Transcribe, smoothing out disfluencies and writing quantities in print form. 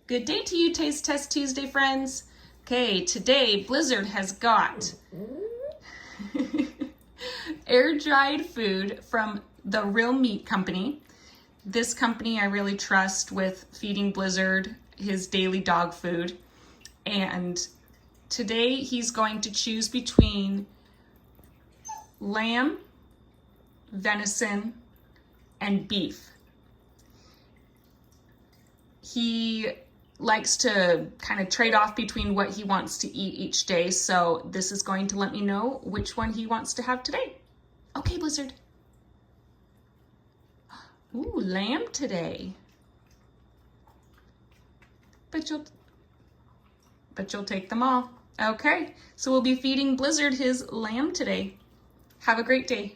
Good day to you, Taste Test Tuesday friends. Okay, today Blizzard has got air-dried food from the Real Meat Company. This company I really trust with feeding Blizzard his daily dog food. And today he's going to choose between lamb, venison, and beef. He likes to kind of trade off between what he wants to eat each day, so this is going to let me know which one he wants to have today. Okay, Blizzard. Ooh, lamb today. But you'll take them all. Okay, so we'll be feeding Blizzard his lamb today. Have a great day.